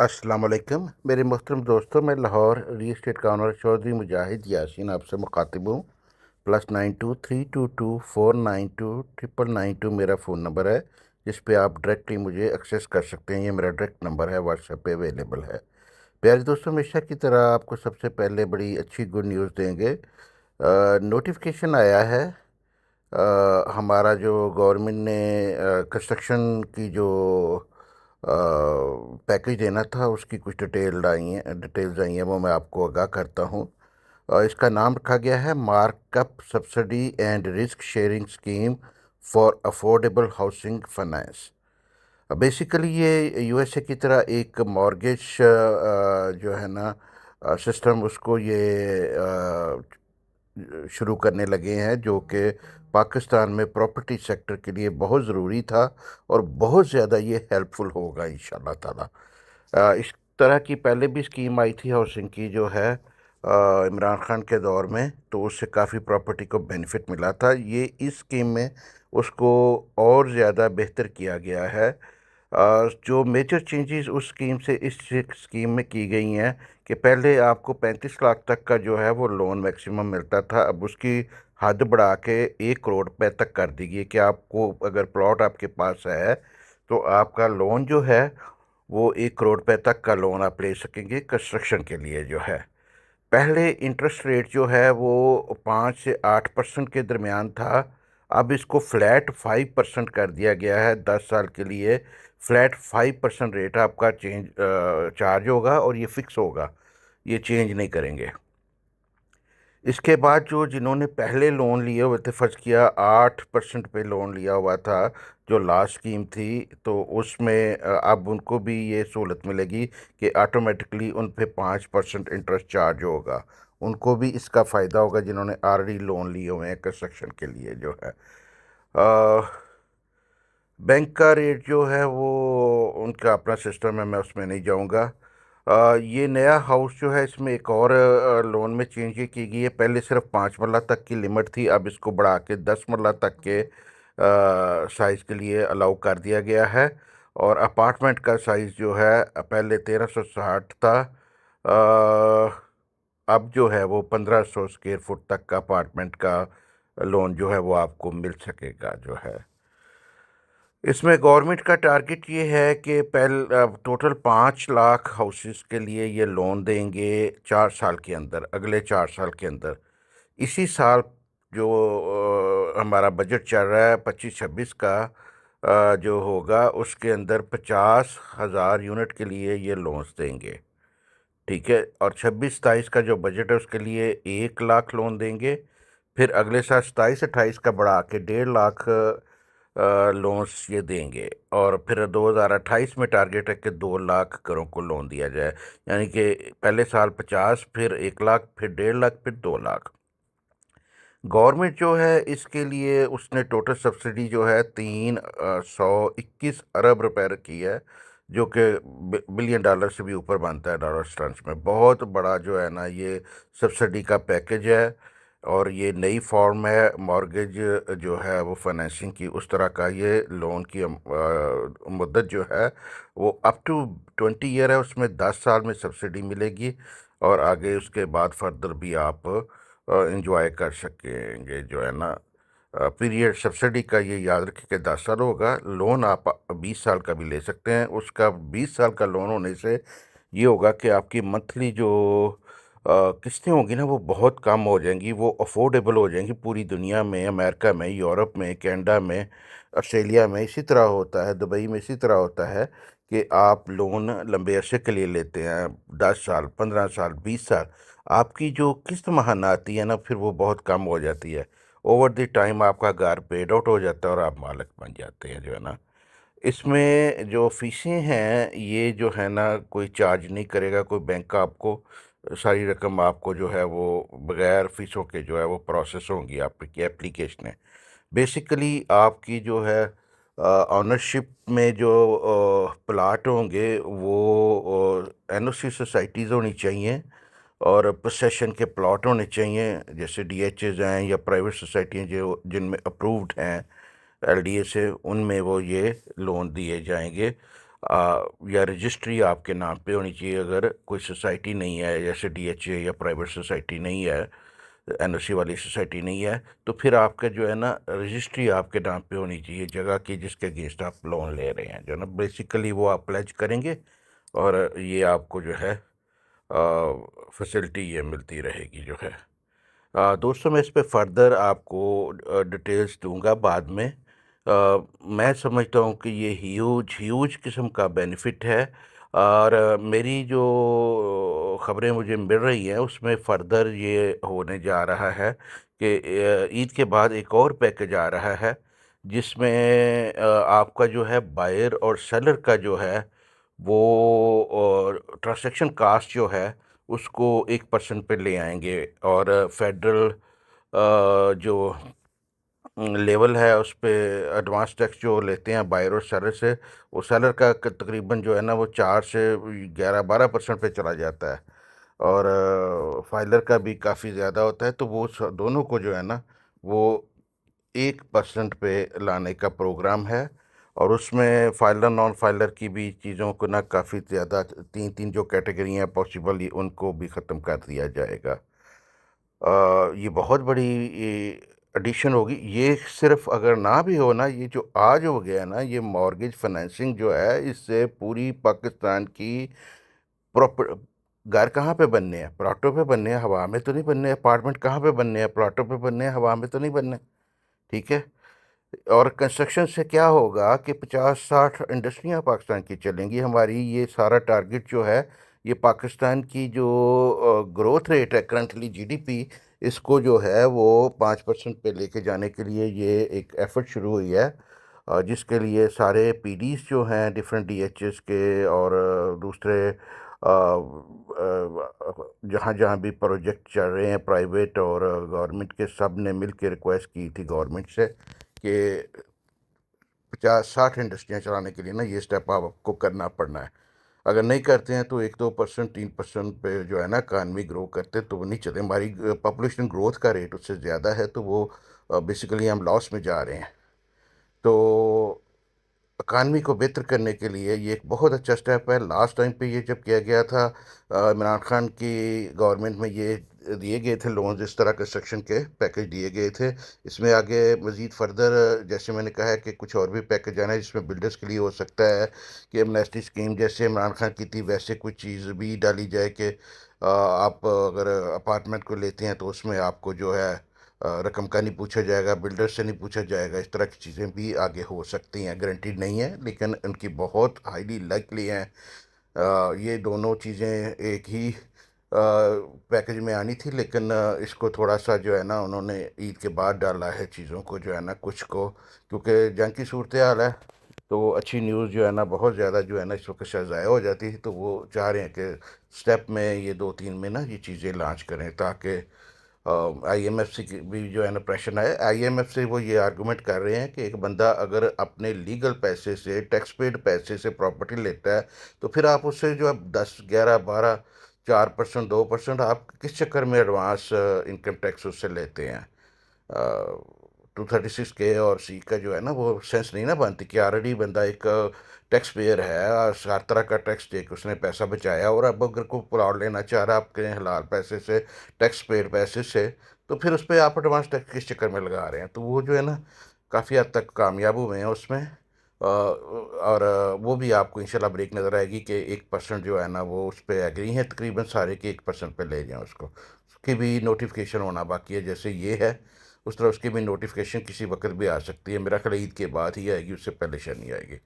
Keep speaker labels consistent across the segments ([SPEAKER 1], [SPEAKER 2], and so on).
[SPEAKER 1] अस्सलाम वालेकुम मेरे मोहतरम दोस्तों। मैं लाहौर रियल एस्टेट का ऑनर चौधरी मुजाहिद यासीन आपसे मुखातिब हूँ। +923224929992 मेरा फ़ोन नंबर है, जिस पे आप डायरेक्टली मुझे एक्सेस कर सकते हैं। ये मेरा डायरेक्ट नंबर है, व्हाट्सएप पे अवेलेबल है। प्यारे दोस्तों, हमेशा की तरह आपको सबसे पहले बड़ी अच्छी गुड न्यूज़ देंगे। नोटिफिकेशन आया है। हमारा जो गवर्नमेंट ने कंस्ट्रक्शन की जो पैकेज देना था, उसकी कुछ डिटेल्स आई हैं, वो मैं आपको आगाह करता हूँ। इसका नाम रखा गया है markup subsidy and risk sharing scheme for affordable housing finance. Basically ये यूएसए की तरह एक मॉर्गेज जो है ना सिस्टम, उसको ये शुरू करने लगे हैं, जो कि पाकिस्तान में प्रॉपर्टी सेक्टर के लिए बहुत ज़रूरी था और बहुत ज़्यादा ये हेल्पफुल होगा इंशाल्लाह ताला। इस तरह की पहले भी स्कीम आई थी हाउसिंग की, जो है इमरान खान के दौर में, तो उससे काफ़ी प्रॉपर्टी को बेनिफिट मिला था। ये इस स्कीम में उसको और ज़्यादा बेहतर किया गया है। जो मेजर चेंजेस उस स्कीम से इस स्कीम में की गई हैं कि पहले आपको 35 लाख तक का जो है वो लोन मैक्सिमम मिलता था। अब उसकी हद बढ़ा के 1 करोड़ रुपए तक कर दी गई कि आपको अगर प्लॉट आपके पास है तो आपका लोन जो है वो 1 करोड़ रुपए तक का लोन आप ले सकेंगे कंस्ट्रक्शन के लिए जो है। पहले इंटरेस्ट रेट जो है वो 5 से 8% के दरमियान था। अब इसको फ्लैट 5% कर दिया गया है। 10 साल के लिए फ्लैट 5% रेट आपका चार्ज होगा और ये फिक्स होगा, ये चेंज नहीं करेंगे। इसके बाद जो जिन्होंने पहले लोन लिए हुए थे, फर्ज किया 8% पे लोन लिया हुआ था जो लास्ट स्कीम थी, तो उसमें अब उनको भी ये सहूलत मिलेगी कि ऑटोमेटिकली उन पे 5% इंटरेस्ट चार्ज होगा। उनको भी इसका फ़ायदा होगा जिन्होंने ऑलरेडी लोन लिए हुए हैं कंस्ट्रक्शन के लिए जो है। बैंक का रेट जो है वो उनका अपना सिस्टम है, मैं उसमें नहीं जाऊंगा। ये नया हाउस जो है, इसमें एक और लोन में चेंज ये की गई है। पहले सिर्फ 5 मरला तक की लिमिट थी, अब इसको बढ़ा के 10 मरला तक के साइज़ के लिए अलाउ कर दिया गया है। और अपार्टमेंट का साइज़ जो है पहले 1360 था, अब जो है वो 1500 स्क्वायर फुट तक का अपार्टमेंट का लोन जो है वो आपको मिल सकेगा जो है। इसमें गवर्नमेंट का टारगेट ये है कि टोटल 5 लाख हाउसेस के लिए ये लोन देंगे 4 साल के अंदर, अगले 4 साल के अंदर। इसी साल जो हमारा बजट चल रहा है 25-26 का, जो होगा उसके अंदर 50,000 यूनिट के लिए ये लोन्स देंगे। ठीक है, और 26-27 का जो बजट है उसके लिए 1 लाख लोन देंगे। फिर अगले साल 27-28 का बढ़ा के 1.5 लाख लोन्स ये देंगे। और फिर 2028 में टारगेट है कि 2 लाख घरों को लोन दिया जाए। यानी कि पहले साल 50, फिर 1 लाख, फिर 1.5 लाख, फिर 2 लाख। गवर्नमेंट जो है इसके लिए उसने टोटल सब्सिडी जो है 321 अरब रुपए रखी है, जो कि बिलियन डॉलर से भी ऊपर बनता है डॉलर टर्म्स में। बहुत बड़ा जो है ना ये सब्सिडी का पैकेज है। और ये नई फॉर्म है मॉर्गेज जो है वो फाइनेंसिंग की, उस तरह का ये लोन की मुद्दत जो है वो अप टू 20 ईयर है। उसमें 10 साल में सब्सिडी मिलेगी और आगे उसके बाद फर्दर भी आप इंजॉय कर सकेंगे जो है ना। पीरियड सब्सिडी का ये याद रखें कि 10 साल होगा। लोन आप 20 साल का भी ले सकते हैं। उसका 20 साल का लोन होने से ये होगा कि आपकी मंथली जो किस्तें होंगी ना वो बहुत कम हो जाएंगी, वो अफोर्डेबल हो जाएंगी। पूरी दुनिया में, अमेरिका में, यूरोप में, कनाडा में, ऑस्ट्रेलिया में इसी तरह होता है, दुबई में इसी तरह होता है कि आप लोन लंबे अरसे के लिए लेते हैं, 10 साल, 15 साल, 20 साल। आपकी जो किस्त माहाना आती है ना, फिर वो बहुत कम हो जाती है। ओवर द टाइम आपका घर पेड आउट हो जाता है और आप मालिक बन जाते हैं जो है ना। इसमें जो फ़ीसें हैं ये जो है ना कोई चार्ज नहीं करेगा कोई बैंक आपको। सारी रकम आपको जो है वो बगैर फ़ीसों के जो है वो प्रोसेस होंगी आपकी एप्लीकेशनें। बेसिकली आपकी जो है ऑनरशिप में जो प्लाट होंगे वो एनओसी सोसाइटीज़ होनी चाहिए और पोसेशन के प्लॉट होने चाहिए, जैसे डीएचएज हैं या प्राइवेट सोसाइटियाँ जो जिनमें अप्रूव्ड हैं एलडीए से, उनमें वो ये लोन दिए जाएंगे। या रजिस्ट्री आपके नाम पे होनी चाहिए। अगर कोई सोसाइटी नहीं है, जैसे डीएचए या प्राइवेट सोसाइटी नहीं है, एनओसी वाली सोसाइटी नहीं है, तो फिर आपका जो है ना रजिस्ट्री आपके नाम पे होनी चाहिए जगह की जिसके अगेंस्ट आप लोन ले रहे हैं, जो है ना बेसिकली वो आप प्लेज करेंगे और ये आपको जो है फैसिलिटी ये मिलती रहेगी जो है। दोस्तों, मैं इस पे फर्दर आपको डिटेल्स दूंगा बाद में। मैं समझता हूँ कि ये ह्यूज ह्यूज किस्म का बेनिफिट है। और मेरी जो ख़बरें मुझे मिल रही हैं उसमें फ़र्दर ये होने जा रहा है कि ईद के बाद एक और पैकेज आ रहा है जिसमें आपका जो है बायर और सेलर का जो है वो ट्रांजैक्शन कास्ट जो है उसको 1% पे ले आएंगे। और फेडरल जो लेवल है उस पे एडवांस टैक्स जो लेते हैं बायर और सेलर से, वो सेलर का तकरीबन जो है ना वो 4 से 11-12% पे चला जाता है। और फाइलर का भी काफ़ी ज़्यादा होता है, तो वो दोनों को जो है ना वो 1% पे लाने का प्रोग्राम है। और उसमें फाइलर नॉन फाइलर की भी चीज़ों को ना काफ़ी ज़्यादा तीन तीन जो कैटेगरी हैं पॉसिबल उनको भी ख़त्म कर दिया जाएगा। ये बहुत बड़ी एडिशन होगी। ये सिर्फ अगर ना भी हो ना, ये जो आज हो गया ना, ये मॉर्गेज फाइनेंसिंग जो है इससे पूरी पाकिस्तान की प्रॉपर घर कहाँ पे बनने हैं? प्लाटों पे बनने हैं, हवा में तो नहीं बनने। अपार्टमेंट कहाँ पे बनने हैं? प्लाटों पे बनने हैं, हवा में तो नहीं बनने। ठीक है। और कंस्ट्रक्शन से क्या होगा कि 50-60 इंडस्ट्रियां पाकिस्तान की चलेंगी। हमारी ये सारा टारगेट जो है, ये पाकिस्तान की जो ग्रोथ रेट है करंटली जीडीपी, इसको जो है वो 5% पे लेके जाने के लिए ये एक एफर्ट शुरू हुई है। जिसके लिए सारे पीडीज जो हैं डिफरेंट डीएचएस के और दूसरे जहाँ जहाँ भी प्रोजेक्ट चल रहे हैं प्राइवेट और गवर्नमेंट के, सब ने मिल के रिक्वेस्ट की थी गवर्नमेंट से कि 50-60 इंडस्ट्रियाँ चलाने के लिए ना ये स्टेप आपको करना पड़ना है। अगर नहीं करते हैं तो 1-2% 3% पे जो है ना इकानमी ग्रो करते तो वो नहीं चले। हमारी पॉपुलेशन ग्रोथ का रेट उससे ज़्यादा है, तो वो बेसिकली हम लॉस में जा रहे हैं। तो इकानमी को बेहतर करने के लिए ये एक बहुत अच्छा स्टेप है। लास्ट टाइम पे ये जब किया गया था इमरान खान की गवर्नमेंट में, ये दिए गए थे लोन्स, इस तरह कंस्ट्रक्शन के पैकेज दिए गए थे। इसमें आगे मज़ीद फर्दर जैसे मैंने कहा है कि कुछ और भी पैकेज आना है जिसमें बिल्डर्स के लिए हो सकता है कि एमनेस्टी स्कीम जैसे इमरान खान की थी वैसे कोई चीज़ भी डाली जाए कि आप अगर अपार्टमेंट को लेते हैं तो उसमें आपको जो है रकम का नहीं पूछा जाएगा, बिल्डर से नहीं पूछा जाएगा। इस तरह की चीज़ें भी आगे हो सकती हैं, गारंटीड नहीं है लेकिन उनकी बहुत हाईली लाइकली हैं। ये दोनों चीज़ें एक ही पैकेज में आनी थी, लेकिन इसको थोड़ा सा जो है ना उन्होंने ईद के बाद डाला है चीज़ों को जो है ना कुछ को, क्योंकि जंग की सूरत हाल है। तो अच्छी न्यूज़ जो है ना बहुत ज़्यादा जो है ना इस वक्त शायद ज़ाया हो जाती है, तो वो चाह रहे हैं कि स्टेप में ये 2-3 में ना ये चीज़ें लॉन्च करें ताकि आईएमएफ से भी जो है ना प्रेशर ना आए। आईएमएफ से वो ये आर्गूमेंट कर रहे हैं कि एक बंदा अगर अपने लीगल पैसे से, टैक्स पेड पैसे से प्रॉपर्टी लेता है, तो फिर आप उससे जो है 10, 11, 12, 4%, 2% आप किस चक्कर में एडवांस इनकम टैक्स उससे लेते हैं? 236 के और सी का जो है ना वो सेंस नहीं ना बनती कि ऑलरेडी बंदा एक टैक्स पेयर है और हर तरह का टैक्स दे के उसने पैसा बचाया, और अब अगर को प्लॉट लेना चाह रहा है आपके हलाल पैसे से, टैक्स पेड पैसे से, तो फिर उस पर आप एडवांस टैक्स किस चक्कर में लगा रहे हैं? तो वो जो है ना काफ़ी हद तक कामयाब हुए हैं उसमें। और वो भी आपको इंशाल्लाह ब्रेक नज़र आएगी कि 1% जो है ना वो उस पर एग्री हैं तकरीबन सारे के 1% पे ले जाएं उसको। उसकी भी नोटिफिकेशन होना बाकी है। जैसे ये है उस तरह उसकी भी नोटिफिकेशन किसी वक्त भी आ सकती है। मेरा ख्याल ईद के बाद ही आएगी, उससे पहले शायद नहीं आएगी।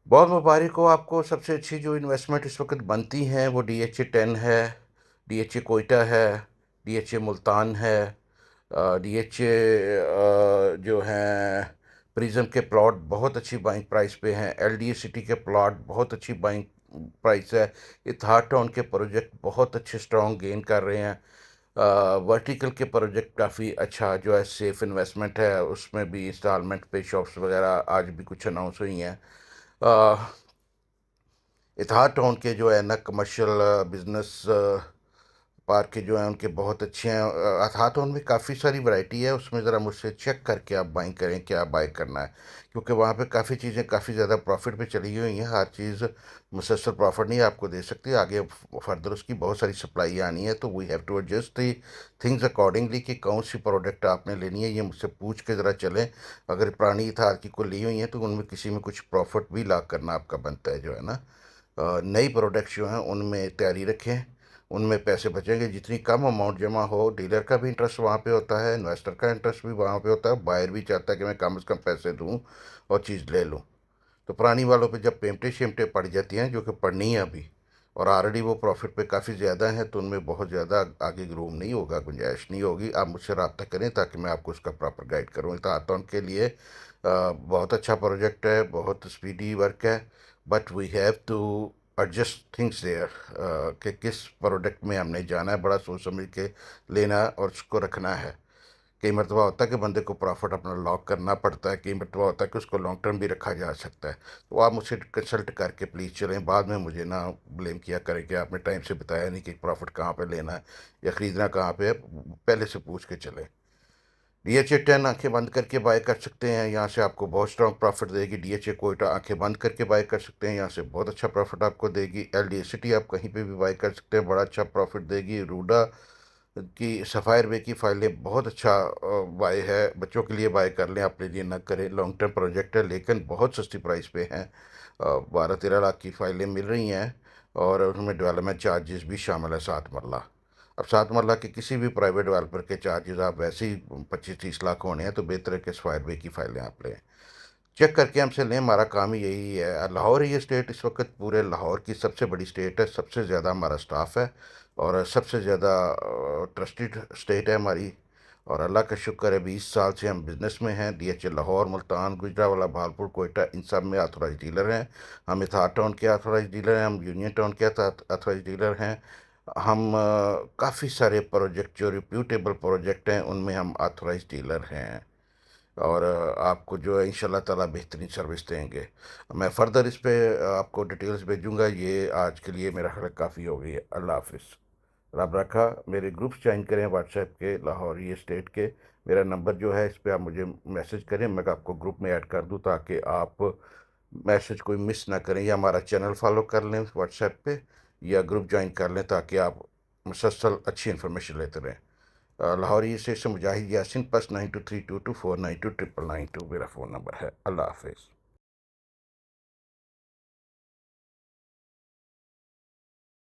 [SPEAKER 1] बहुत मुबारक हो आपको। सबसे अच्छी जो इन्वेस्टमेंट इस वक्त बनती हैं वो DHA 10 है, DHA कोयटा है, DHA मुल्तान है, DHA जो हैं प्रिज्म के प्लॉट बहुत अच्छी बाइंग प्राइस पे हैं। LDA सिटी के प्लॉट बहुत अच्छी बाइंग प्राइस है। इत्हाड टाउन के प्रोजेक्ट बहुत अच्छे स्ट्रॉन्ग गेन कर रहे हैं। वर्टिकल के प्रोजेक्ट काफ़ी अच्छा जो है सेफ इन्वेस्टमेंट है, उसमें भी इंस्टॉलमेंट पे शॉप्स वगैरह आज भी कुछ अनाउंस हुई हैं। इत्हाड टाउन के जो है ना कमर्शियल बिजनेस पार्क के जो हैं उनके बहुत अच्छे हैं। हाँ, तो उनमें काफ़ी सारी वैरायटी है, उसमें ज़रा मुझसे चेक करके आप बाइंग करें क्या बाय करना है, क्योंकि वहाँ पे काफ़ी चीज़ें काफ़ी ज़्यादा प्रॉफिट पे चली हुई हैं। हर चीज़ मुसलसल प्रॉफिट नहीं आपको दे सकती, आगे फर्दर उसकी बहुत सारी सप्लाई आनी है, तो we have to adjust the things accordingly कि कौन सी प्रोडक्ट आपने लेनी है, ये मुझसे पूछ के ज़रा चलें। अगर पुरानी इथार की को ली हुई हैं तो उनमें किसी में कुछ प्रॉफिट भी लाग करना आपका बनता है जो है ना। नई प्रोडक्ट्स जो हैं उनमें तैयारी रखें, उनमें पैसे बचेंगे। जितनी कम अमाउंट जमा हो, डीलर का भी इंटरेस्ट वहाँ पे होता है, इन्वेस्टर का इंटरेस्ट भी वहाँ पे होता है, बायर भी चाहता है कि मैं कम से कम पैसे दूँ और चीज़ ले लूँ। तो पुरानी वालों पे जब पेमटें शेमटें पड़ जाती हैं, जो कि पड़नी है अभी, और ऑलरेडी वो प्रॉफिट पे काफ़ी ज़्यादा हैं, तो उनमें बहुत ज़्यादा आगे रूम नहीं होगा, गुंजाइश नहीं होगी। आप मुझसे रब्ता करें ताकि मैं आपको उसका प्रॉपर गाइड करूँ। तो आता उनके लिए बहुत अच्छा प्रोजेक्ट है, बहुत स्पीडी वर्क है, but we have to adjust things there कि किस प्रोडक्ट में हमने जाना है, बड़ा सोच समझ के लेना है और उसको रखना है। कई मरतबा होता है कि बंदे को प्रॉफिट अपना लॉक करना पड़ता है, कई मरतबा होता है कि उसको लॉन्ग टर्म भी रखा जा सकता है। तो आप मुझसे कंसल्ट करके प्लीज़ चलें, बाद में मुझे ना ब्लेम किया करें कि आपने टाइम से बताया नहीं कि प्रॉफिट कहाँ पे लेना है या ख़रीदना कहाँ पे है, पहले से पूछ के चलें। DHA 10 आंखें बंद करके बाय कर सकते हैं, यहाँ से आपको बहुत स्ट्रॉन्ग प्रॉफिट देगी। DHA कोयटा आंखें बंद करके बाय कर सकते हैं, यहाँ से बहुत अच्छा प्रॉफिट आपको देगी। LDACT आप कहीं पे भी बाय कर सकते हैं, बड़ा अच्छा प्रॉफिट देगी। रूडा की सफ़ायर वे की फाइलें बहुत अच्छा बाय है, बच्चों के लिए बाय कर लें, अपने लिए ना करें। लॉन्ग टर्म प्रोजेक्ट है लेकिन बहुत सस्ती प्राइस पे हैं। 12-13 लाख की फाइलें मिल रही हैं और उसमें डेवलपमेंट चार्जेस भी शामिल है 7 मरला। अब 7 मरला के किसी भी प्राइवेट डेवलपर के चार्जेस आप वैसे ही 25-30 लाख होने हैं, तो बेहतर है कि सफ़ायर वे की फाइलें आप लें, चेक करके हमसे लें। हमारा काम ही यही है। लाहौर ये स्टेट इस वक्त पूरे लाहौर की सबसे बड़ी स्टेट है, सबसे ज़्यादा हमारा स्टाफ है और सबसे ज़्यादा ट्रस्टेड स्टेट है हमारी। और अल्लाह का शुक्र है 20 साल से हम बिज़नेस में हैं। DHA लाहौर, मुल्तान, गुजरावाला, भालपुर, कोयटा, इन सब में ऑथोराइज डीलर हैं। हम इथार टाउन के ऑथोराइज डीलर हैं, हम यूनियन टाउन के ऑथोराइज डीलर हैं। हम काफ़ी सारे प्रोजेक्ट जो रिप्यूटेबल प्रोजेक्ट हैं उनमें हम ऑथोराइज डीलर हैं और आपको जो है इंशाल्लाह ताला बेहतरीन सर्विस देंगे। मैं फ़र्दर इस पे आपको डिटेल्स भेजूँगा। ये आज के लिए मेरा ख्याल काफ़ी हो गई है। अल्लाह हाफ़िज़। रब रखा। मेरे ग्रुप्स ज्वाइन करें व्हाट्सएप के, लाहौर ये स्टेट के। मेरा नंबर जो है इस पे आप मुझे मैसेज करें, मैं आपको ग्रुप में ऐड कर दूँ ताकि आप मैसेज कोई मिस ना करें, या हमारा चैनल फॉलो कर लें व्हाट्सएप पे, या ग्रुप ज्वाइन कर लें ताकि आप मुसलसल अच्छी इन्फॉर्मेशन लेते रहें। लाहौरी से मुजाहिद यासिन +923224929992 मेरा फ़ोन नंबर है। अल्लाह हाफिज़।